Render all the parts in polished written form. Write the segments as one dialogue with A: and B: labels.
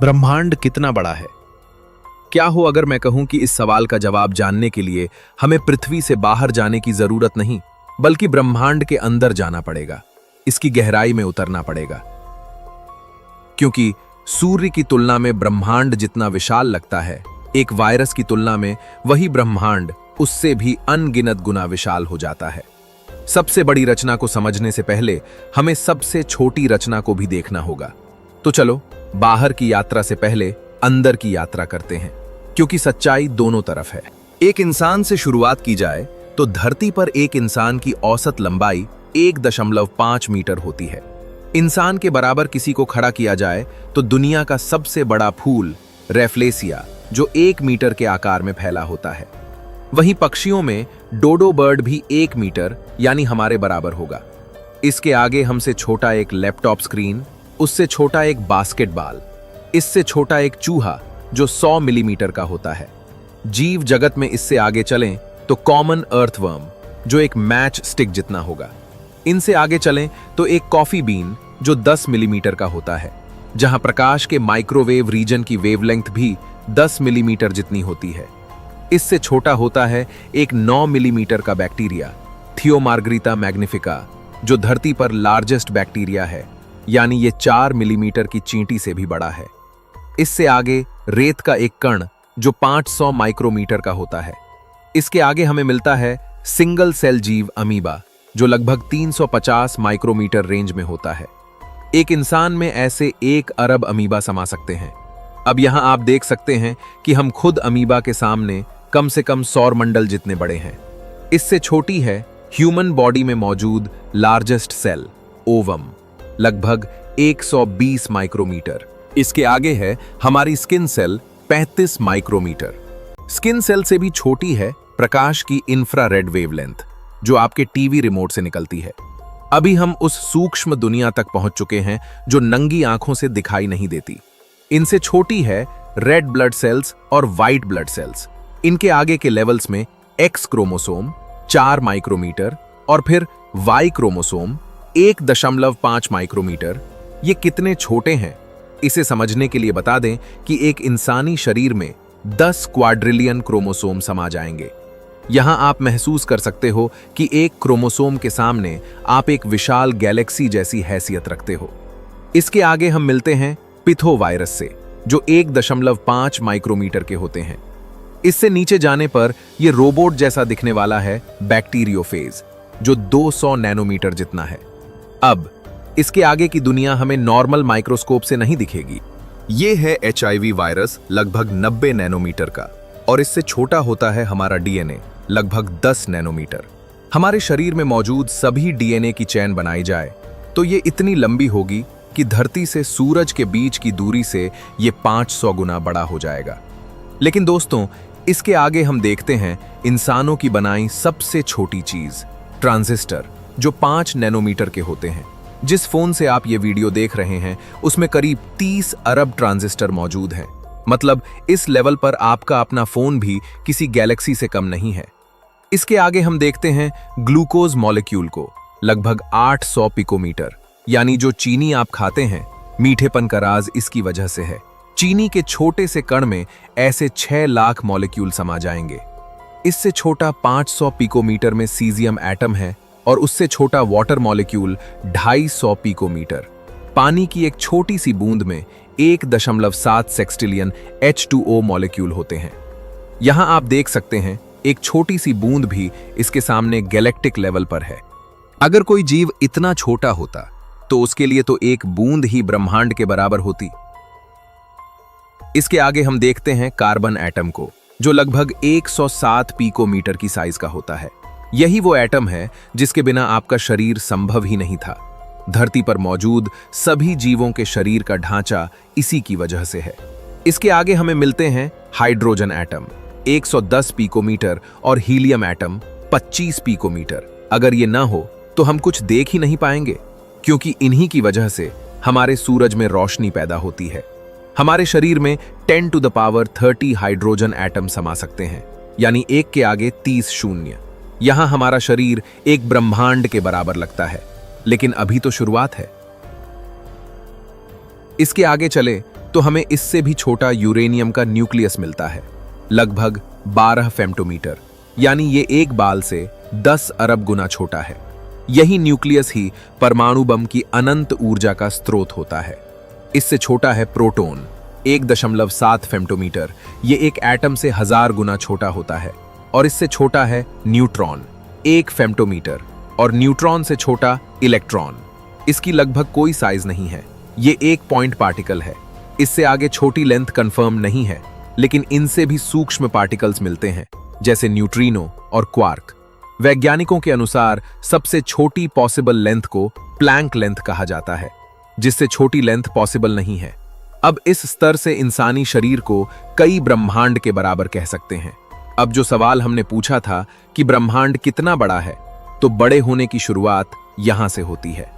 A: ब्रह्मांड कितना बड़ा है? क्या हो अगर मैं कहूं कि इस सवाल का जवाब जानने के लिए हमें पृथ्वी से बाहर जाने की जरूरत नहीं, बल्कि ब्रह्मांड के अंदर जाना पड़ेगा, इसकी गहराई में उतरना पड़ेगा। क्योंकि सूर्य की तुलना में ब्रह्मांड जितना विशाल लगता है, एक वायरस की तुलना में वही ब्रह्मांड उससे भी अनगिनत गुना विशाल हो जाता है। सबसे बड़ी रचना को समझने से पहले हमें सबसे छोटी रचना को भी देखना होगा। तो चलो, बाहर की यात्रा से पहले अंदर की यात्रा करते हैं, क्योंकि सच्चाई दोनों तरफ है। एक इंसान से शुरुआत की जाए तो धरती पर एक इंसान की औसत लंबाई 1.5 मीटर होती है। इंसान के बराबर किसी को खड़ा किया जाए तो दुनिया का सबसे बड़ा फूल रेफ्लेसिया, जो 1 मीटर के आकार में फैला होता है। वहीं पक्षियों में डोडो बर्ड भी 1 मीटर यानी हमारे बराबर होगा। इसके आगे हमसे छोटा एक लैपटॉप स्क्रीन, उससे छोटा एक बास्केटबॉल, इससे छोटा एक चूहा जो 100 मिलीमीटर का होता है। जीव जगत में इससे आगे चलें तो कॉमन अर्थवर्म, जो एक मैच स्टिक जितना होगा। इनसे आगे चलें तो एक कॉफी बीन जो 10 मिलीमीटर का होता है, जहां प्रकाश के माइक्रोवेव रीजन की वेवलेंथ भी 10 मिलीमीटर जितनी होती है। इससे छोटा होता है एक 9 मिलीमीटर का बैक्टीरिया, थियोमार्गरिता मैग्निफिका, जो धरती पर लार्जेस्ट बैक्टीरिया है, यानी ये 4 मिलीमीटर की चींटी से भी बड़ा है। इससे आगे रेत का एक कण जो 500 माइक्रोमीटर का होता है। इसके आगे हमें मिलता है सिंगल सेल जीव अमीबा, जो लगभग 350 माइक्रोमीटर रेंज में होता है। एक इंसान में ऐसे 1 अरब अमीबा समा सकते हैं। अब यहां आप देख सकते हैं कि हम खुद अमीबा के सामने कम से कम सौर मंडल जितने बड़े हैं। इससे छोटी है ह्यूमन बॉडी में मौजूद लार्जेस्ट सेल ओवम, लगभग 120 माइक्रोमीटर। इसके आगे है हमारी skin cell 35 micrometre. Skin cell से भी छोटी है प्रकाश की इंफ्रारेड वेवलेंथ, जो आपके टीवी रिमोट से निकलती है। अभी हम उस सूक्ष्म दुनिया तक पहुंच चुके हैं जो नंगी आंखों से दिखाई नहीं देती। इनसे छोटी है रेड ब्लड सेल्स और व्हाइट ब्लड सेल्स। इनके आगे के लेवल्स में एक्स क्रोमोसोम 4 माइक्रोमीटर और फिर वाई क्रोमोसोम 1.5 माइक्रोमीटर। ये कितने छोटे हैं, इसे समझने के लिए बता दें कि एक इंसानी शरीर में 10 क्वाड्रिलियन क्रोमोसोम समा जाएंगे। यहां आप महसूस कर सकते हो कि एक क्रोमोसोम के सामने आप एक विशाल गैलेक्सी जैसी हैसियत रखते हो। इसके आगे हम मिलते हैं पिथो वायरस से, जो 1.5 माइक्रोमीटर के होते हैं। इससे नीचे जाने पर यह रोबोट जैसा दिखने वाला है बैक्टीरियोफेज, जो 200 नैनोमीटर जितना है। अब इसके आगे की दुनिया हमें नॉर्मल माइक्रोस्कोप से नहीं दिखेगी। ये है HIV वायरस, लगभग 90 नैनोमीटर का, और इससे छोटा होता है हमारा DNA, लगभग 10 नैनोमीटर। हमारे शरीर में मौजूद सभी DNA की चेन बनाई जाए तो ये इतनी लंबी होगी कि धरती से सूरज के बीच की दूरी से ये 500 गुना बड़ा हो जाएगा। लेकिन दोस्तों, इसके आगे हम देखते हैं इंसानों की बनाई सबसे छोटी चीज, ट्रांजिस्टर, जो 5 नैनोमीटर के होते हैं। जिस फोन से आप ये वीडियो देख रहे हैं उसमें करीब 30 अरब ट्रांजिस्टर मौजूद हैं। मतलब इस लेवल पर आपका अपना फोन भी किसी गैलेक्सी से कम नहीं है। इसके आगे हम देखते हैं ग्लूकोज मॉलिक्यूल को, लगभग 800 पिकोमीटर, यानी जो चीनी आप खाते हैं, मीठेपन का राज इसकी वजह से है। चीनी के छोटे से कण में ऐसे 6 लाख मॉलिक्यूल समा जाएंगे। इससे छोटा 500 पिकोमीटर में सीजियम एटम है और उससे छोटा वाटर मॉलिक्यूल 250 पिकोमीटर। पानी की एक छोटी सी बूंद में 1.7 सेक्सटिलियन H2O मॉलिक्यूल होते हैं। यहां आप देख सकते हैं एक छोटी सी बूंद भी इसके सामने गैलेक्टिक लेवल पर है। अगर कोई जीव इतना छोटा होता तो उसके लिए तो एक बूंद ही ब्रह्मांड के बराबर होती। इसके आगे हम देखते हैं कार्बन एटम को, जो लगभग 107 पिकोमीटर की साइज का होता है। यही वो एटम है जिसके बिना आपका शरीर संभव ही नहीं था। धरती पर मौजूद सभी जीवों के शरीर का ढांचा इसी की वजह से है। इसके आगे हमें मिलते हैं हाइड्रोजन एटम 110 पिकोमीटर और हीलियम एटम 25 पिकोमीटर। अगर ये ना हो तो हम कुछ देख ही नहीं पाएंगे, क्योंकि इन्हीं की वजह से हमारे सूरज में रोशनी पैदा होती है। हमारे शरीर में 10 to the power 30 hydrogen atom समा सकते हैं, यानी 1 के आगे 30 शून्य। यहां हमारा शरीर एक ब्रह्मांड के बराबर लगता है, लेकिन अभी तो शुरुआत है। इसके आगे चले तो हमें इससे भी छोटा यूरेनियम का न्यूक्लियस मिलता है, लगभग 12 फेम्टोमीटर, यानी ये एक बाल से 10 अरब गुना छोटा है। यही न्यूक्लियस ही परमाणु बम की अनंत ऊर्जा का स्रोत होता है। इससे छोटा है प्रोटॉन, 1.7 फेम्टोमीटर, ये एक एटम से 1000 गुना छोटा होता है। और इससे छोटा है न्यूट्रॉन, 1 फेम्टोमीटर, और न्यूट्रॉन से छोटा इलेक्ट्रॉन। इसकी लगभग कोई साइज नहीं है, ये एक पॉइंट पार्टिकल है। इससे आगे छोटी लेंथ कंफर्म नहीं है, लेकिन इनसे भी सूक्ष्म पार्टिकल्स मिलते हैं, जैसे न्यूट्रिनो और क्वार्क। वैज्ञानिकों के अनुसार सबसे छोटी पॉसिबल लेंथ को प्लैंक लेंथ कहा जाता है, जिससे छोटी लेंथ पॉसिबल नहीं है। अब इस स्तर से इंसानी शरीर को कई ब्रह्मांड के बराबर कह सकते हैं। अब जो सवाल हमने पूछा था कि ब्रह्मांड कितना बड़ा है, तो बड़े होने की शुरुआत यहां से होती है।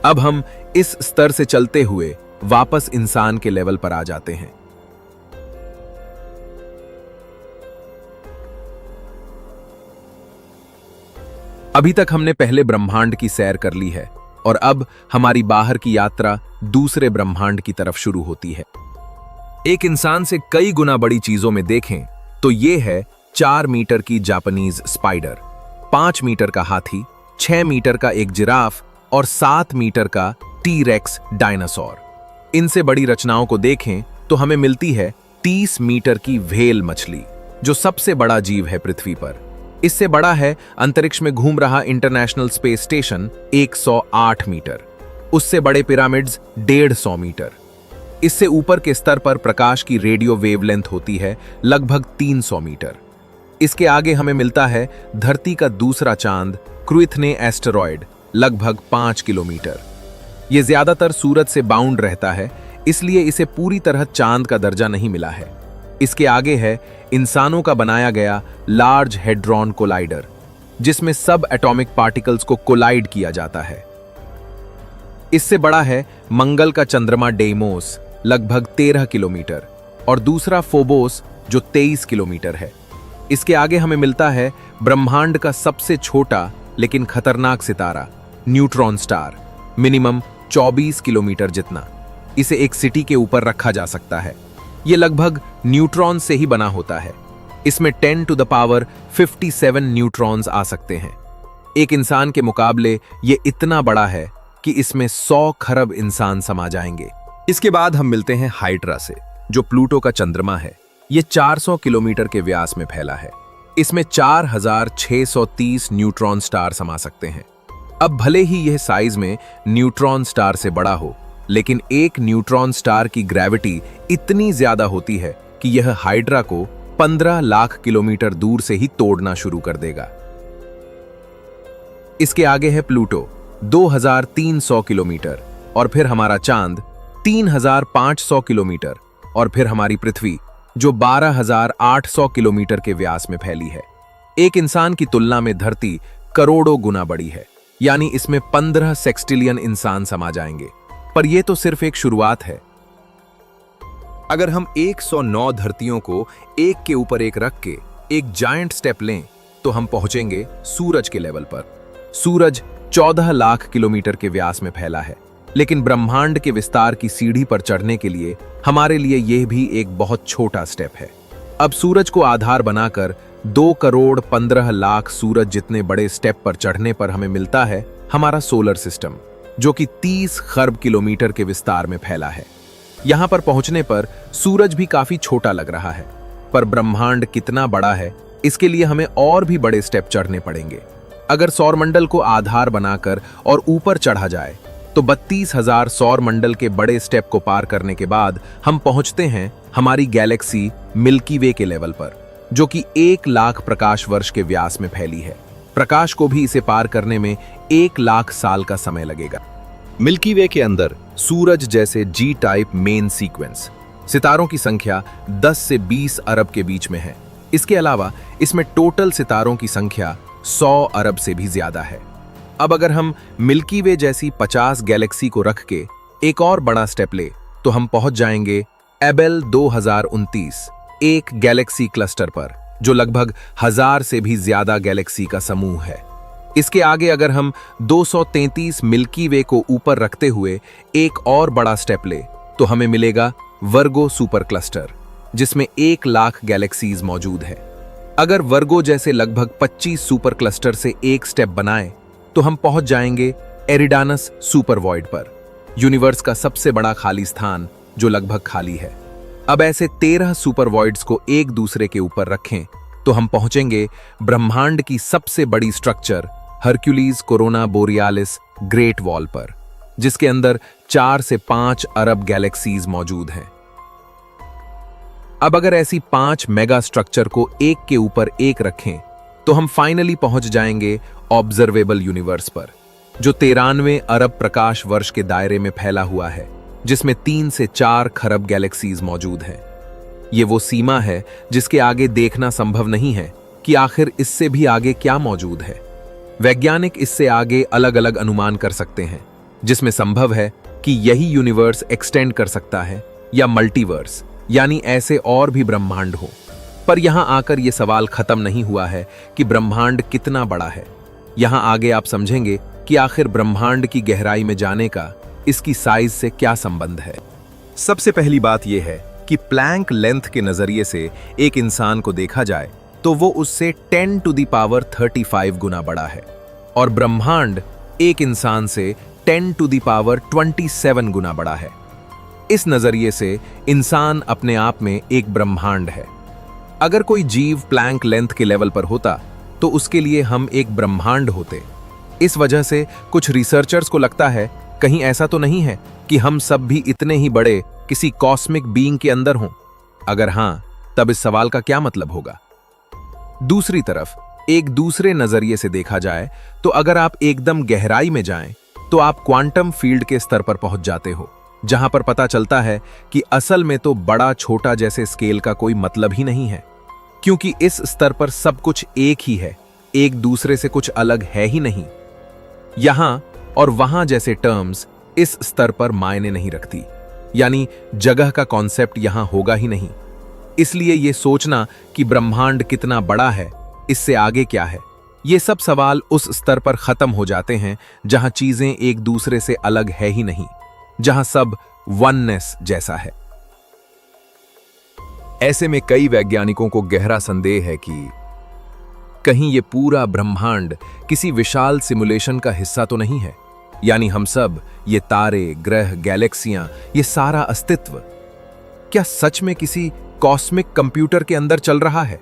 A: अब हम इस स्तर से चलते हुए वापस इंसान के लेवल पर आ जाते हैं। अभी तक हमने पहले ब्रह्मांड की सैर कर ली है और अब हमारी बाहर की यात्रा दूसरे ब्रह्मांड की तरफ शुरू होती है। एक इंसान से कई गुना बड़ी चीजों में देखें तो ये है 4 मीटर की जापानीज स्पाइडर, 5 मीटर का हाथी, 6 मीटर का एक जिराफ और 7 मीटर का टी-रेक्स डायनासोर। इनसे बड़ी रचनाओं को देखें तो हमें मिलती है 30 मीटर की व्हेल मछली, जो सबसे बड़ा जीव है पृथ्वी पर। इससे बड़ा है अंतरिक्ष में घूम रहा इंटरनेशनल स्पेस स्टेशन, 108 मीटर। उससे बड़े पिरामिड्स 150 मीटर। इससे ऊपर के स्तर पर प्रकाश की रेडियो वेवलेंथ होती है लगभग 300 मीटर। इसके आगे हमें मिलता है धरती का दूसरा चांद, क्विथने एस्टेरॉयड, लगभग 5 किलोमीटर। यह ज्यादातर सूरज से बाउंड रहता है, इसलिए इसे पूरी तरह चांद का दर्जा नहीं मिला है। इसके आगे है इंसानों का बनाया गया लार्ज हेड्रॉन कोलाइडर, जिसमें सब एटॉमिक पार्टिकल्स को कोलाइड किया जाता है। इससे बड़ा है मंगल का चंद्रमा डेइमोस, लगभग 13 किलोमीटर, और दूसरा फोबोस जो 23 किलोमीटर है। इसके आगे हमें मिलता है ब्रह्मांड का सबसे छोटा लेकिन खतरनाक सितारा, न्यूट्रॉन स्टार, मिनिमम 24 किलोमीटर जितना। इसे एक सिटी के ऊपर रखा जा सकता है। यह लगभग न्यूट्रॉन से ही बना होता है। इसमें 10 टू द पावर 57 न्यूट्रॉन्स आ सकते हैं। एक इंसान के मुकाबले यह इतना बड़ा है कि इसमें 100 खरब इंसान समा जाएंगे। इसके बाद हम मिलते हैं हाइड्रा से, जो प्लूटो का चंद्रमा है। यह 400 किलोमीटर के व्यास में फैला है। इसमें 4630 न्यूट्रॉन स्टार समा सकते हैं। अब भले ही यह साइज में न्यूट्रॉन स्टार से बड़ा हो, लेकिन एक न्यूट्रॉन स्टार की ग्रेविटी इतनी ज्यादा होती है कि यह हाइड्रा को 15 लाख किलोमीटर दूर से ही तोड़ना शुरू कर देगा। इसके आगे है प्लूटो, 2300 किलोमीटर, और फिर हमारा चांद 3500 किलोमीटर, और फिर हमारी पृथ्वी जो 12800 किलोमीटर के व्यास में फैली है। एक इंसान की तुलना में धरती करोड़ों गुना बड़ी है, यानी इसमें 15 सेक्सटिलियन इंसान समा जाएंगे। पर यह तो सिर्फ एक शुरुआत है। अगर हम 109 धरतियों को एक के ऊपर एक रख के एक जायंट स्टेप लें तो हम पहुंचेंगे सूरज के लेवल पर। सूरज 14 लाख किलोमीटर के व्यास में फैला है, लेकिन ब्रह्मांड के विस्तार की सीढ़ी पर चढ़ने के लिए हमारे लिए यह भी एक बहुत छोटा स्टेप है। अब सूरज को आधार बनाकर 2 करोड़ 15 लाख सूरज जितने बड़े स्टेप पर चढ़ने पर हमें मिलता है हमारा सोलर सिस्टम, जो कि 30 खरब किलोमीटर के विस्तार में फैला है। यहां पर पहुंचने पर सूरज भी काफी छोटा लग रहा है, पर ब्रह्मांड कितना बड़ा है इसके लिए हमें और भी बड़े स्टेप चढ़ने पड़ेंगे। अगर सौरमंडल को आधार बनाकर और ऊपर चढ़ा जाए तो 32,000 सौरमंडल के बड़े स्टेप को पार करने के बाद हम पहुंचते हैं हमारी गैलेक्सी मिल्की वे के लेवल पर, जो कि 1 लाख प्रकाश वर्ष के व्यास में फैली है। प्रकाश को भी इसे पार करने में 1 लाख साल का समय लगेगा। मिल्की वे के अंदर सूरज जैसे जी टाइप मेन सीक्वेंस सितारों की संख्या 10 से 20 अरब के बीच में है। इसके अलावा इसमें टोटल सितारों की संख्या 100 अरब से भी ज्यादा है। अब अगर हम मिल्की वे जैसी 50 गैलेक्सी को रख के एक और बड़ा स्टेप ले तो हम पहुंच जाएंगे एबेल 2029, एक गैलेक्सी क्लस्टर पर, जो लगभग 1000 से भी ज्यादा गैलेक्सी का समूह है। इसके आगे अगर हम 233 मिल्की वे को ऊपर रखते हुए एक और बड़ा स्टेप ले तो हमें मिलेगा वर्गो सुपर क्लस्टर, जिसमें 1 लाख गैलेक्सीज मौजूद है। अगर वर्गो जैसे लगभग 25 सुपर क्लस्टर से एक स्टेप बनाए तो हम पहुंच जाएंगे एरिडानस सुपर वॉइड पर, यूनिवर्स का सबसे बड़ा खाली स्थान जो लगभग खाली है। अब ऐसे 13 सुपर वॉइड्स को एक दूसरे के ऊपर रखें तो हम पहुंचेंगे ब्रह्मांड की सबसे बड़ी structure Hercules Corona Borealis Great Wall पर, जिसके अंदर 4 से 5 अरब गैलेक्सीज मौजूद हैं। अब अगर ऐसी 5 मेगा स्ट्रक्चर को एक के ऊपर एक रखें तो हम फाइनली पहुंच जाएंगे ऑब्जर्वेबल यूनिवर्स पर, जो 93 अरब प्रकाश वर्ष के दायरे में फैला हुआ है, जिसमें 3 से 4 खरब गैलेक्सीज मौजूद हैं। ये वो सीमा है जिसके आगे देखना संभव नहीं है कि आखिर इससे भी आगे क्या मौजूद है। वैज्ञानिक इससे आगे अलग अलग अनुमान कर सकते हैं, जिसमें संभव है कि यही यूनिवर्स एक्सटेंड कर सकता है या मल्टीवर्स, यानी ऐसे और भी ब्रह्मांड हो। पर यहां आकर यह सवाल खत्म नहीं हुआ है कि ब्रह्मांड कितना बड़ा है। यहां आगे आप समझेंगे कि आखिर ब्रह्मांड की गहराई में जाने का इसकी साइज से क्या संबंध है। सबसे पहली बात यह है कि प्लैंक लेंथ के नजरिए से एक इंसान को देखा जाए तो वो उससे 10 टू द पावर 35 गुना बड़ा है, और ब्रह्मांड एक इंसान से 10 टू द पावर 27 गुना बड़ा है। इस नजरिए से इंसान अपने आप में एक ब्रह्मांड है। अगर कोई जीव प्लैंक लेंथ के लेवल पर होता तो उसके लिए हम एक ब्रह्मांड होते। इस वजह से कुछ रिसर्चर्स को लगता है कहीं ऐसा तो नहीं है कि हम सब भी इतने ही बड़े किसी कॉस्मिक बीइंग के अंदर हों। अगर हां, तब इस सवाल का क्या मतलब होगा। दूसरी तरफ एक दूसरे नजरिए से देखा जाए तो अगर आप एकदम गहराई में जाएं तो आप क्वांटम फील्ड के स्तर पर पहुंच जाते हो, जहां पर पता चलता है कि असल में तो बड़ा छोटा जैसे स्केल का कोई मतलब ही नहीं है, क्योंकि इस स्तर पर सब कुछ एक ही है, एक दूसरे से कुछ अलग है ही नहीं। यहां और वहां जैसे टर्म्स इस स्तर पर मायने नहीं रखती, यानी जगह का कॉन्सेप्ट यहां होगा ही नहीं। इसलिए यह सोचना कि ब्रह्मांड कितना बड़ा है, इससे आगे क्या है, ये सब सवाल उस स्तर पर खत्म हो जाते हैं जहां चीजें एक दूसरे से अलग है ही नहीं, जहां सब वननेस जैसा है। ऐसे में कई वैज्ञानिकों को गहरा संदेह है कि कहीं ये पूरा ब्रह्मांड किसी विशाल सिमुलेशन का हिस्सा तो नहीं है, यानी हम सब, ये तारे, ग्रह, गैलेक्सियां, ये सारा अस्तित्व क्या सच में किसी कॉस्मिक कंप्यूटर के अंदर चल रहा है?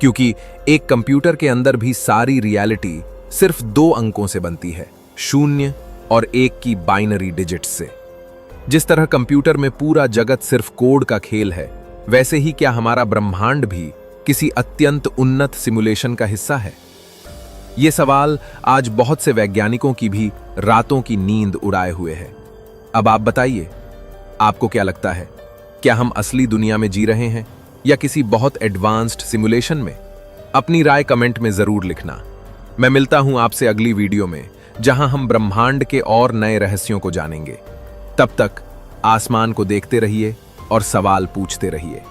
A: क्योंकि एक कंप्यूटर के अंदर भी सारी रियलिटी सिर्फ 2 अंकों से बनती है, 0 और 1 की बाइनरी डिजिट्स से। जिस तरह कंप्यूटर में पूरा जगत सिर्फ कोड का खेल है, वैसे ही क्या हमारा ब्रह्मांड भी किसी अत्यंत उन्नत सिमुलेशन का हिस्सा है? ये सवाल आज बहुत से वैज्ञानिकों की भी रातों की नींद उड़ाए हुए है। अब आप बताइए, आपको क्या लगता है, क्या हम असली दुनिया में जी रहे हैं या किसी बहुत एडवांस्ड सिमुलेशन में? अपनी राय कमेंट में जरूर लिखना। मैं मिलता हूं आपसे अगली वीडियो में, जहां हम ब्रह्मांड के और नए रहस्यों को जानेंगे। तब तक आसमान को देखते रहिए और सवाल पूछते रहिए।